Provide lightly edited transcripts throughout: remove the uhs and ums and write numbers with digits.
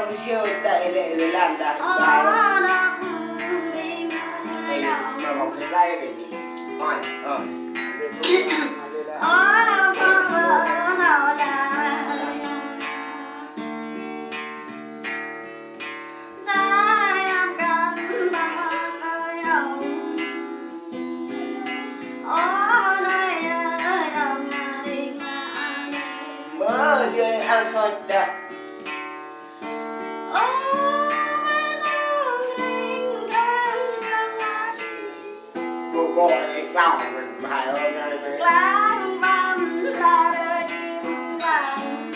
ông siêu đại lệ để làm đại bài mà bóng cái lai để gì hỏi mơ đưa ăn soi đây bộ cào mình bài ơi này láng băng là đời chim vàng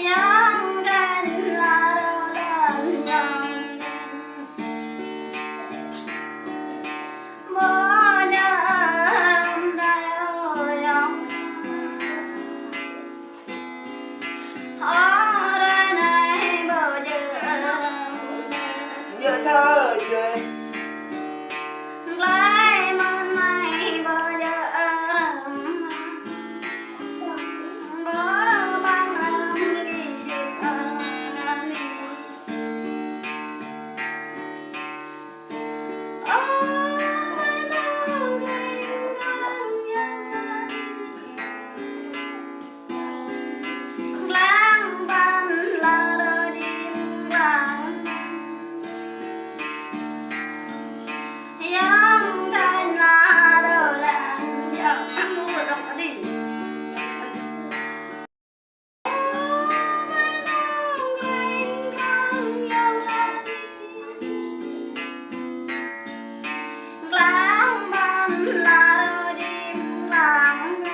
yang trên là đời đàn nhang bố nhớ em đây ơi ông ở đây này bao giờ nhớ thơ chơi lại một ngày bao giờ bố băng làm đi lang ban là đời chim vàng yang trên là đời đàn nhang mua đọc đi láng ban là đời chim vàng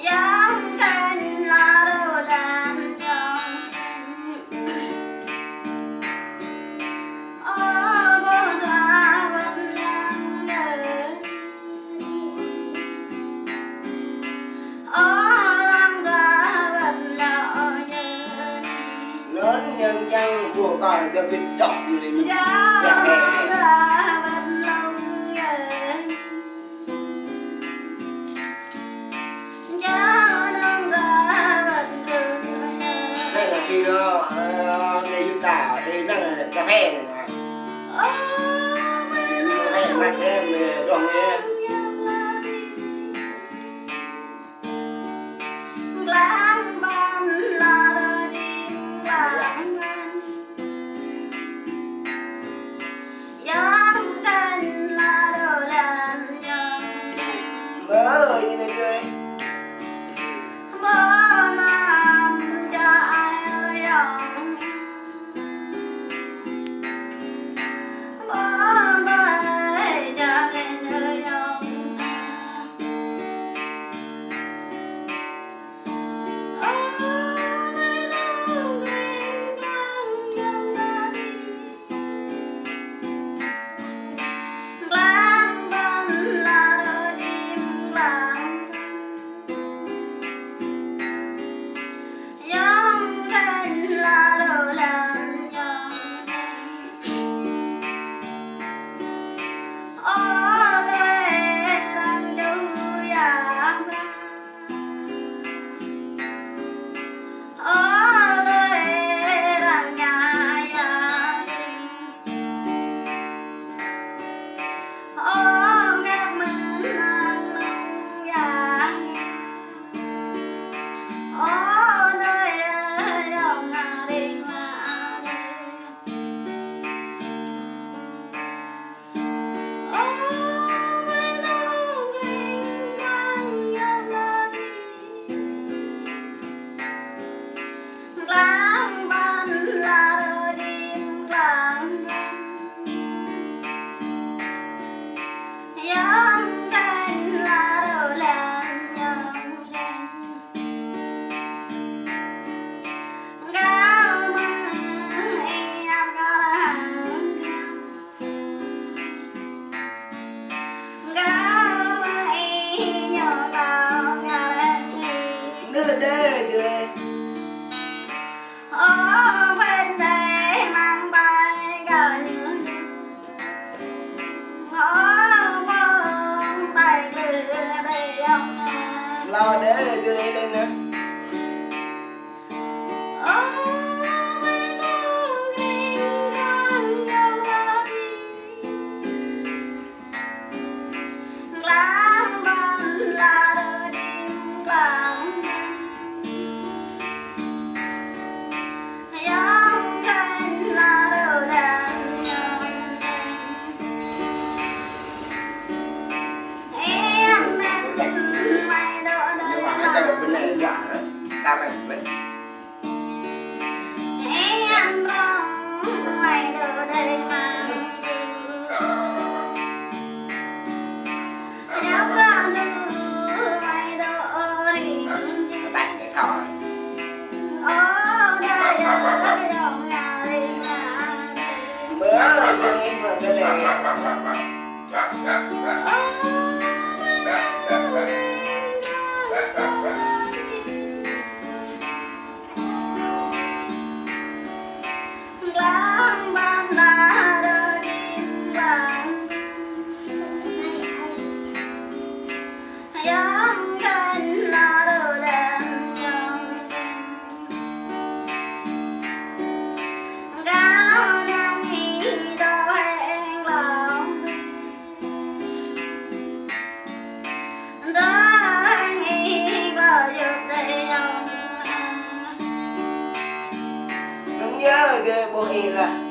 yang trên là đời đàn nhang bố già vẫn đang đợi lăng già vẫn lo nhớ lớn nhân dân của còi cho cái trọng lên già vẫn lòng nhớ già lăng già vẫn đường nhớ đây là khi đó người chúng ta thì đang là cà phê này nè đây mặt em còn em láng ban là đời chim vàng yang trên là đời đàn nhang mơ như này cười bố làm cho ai ơi ông bố ơi cho lên ơi ông láng ban là đời chim vàng yang trên là đời đàn nhang đây đang du ya đây đang nhà ya các mình ăn nông ya đây dòng đi mà láng ban là đời chim vàng yang trên là đời đàn nhang gạo mai em gạo mai nhỏ tao nhà lên nữa đây cười bên đây mang bay cờ nhớ tay lừa đây ông lo đấy nhớ đưa em lên nữa. Bên này dọa đó, ta mày mình. Em mong mày đưa đây mà nếu con đưa mày đưa đi Tặng cái sao rồi? ở đây dòng nhà đi mà Bữa đưa em vào cái này. lang ban la đưa đi vàng yang kan la đưa lên dòng gáo đang nghĩ đâu hẹn lòng đã nghĩ bao giờ đây lòng Không nhớ cái bộ hình là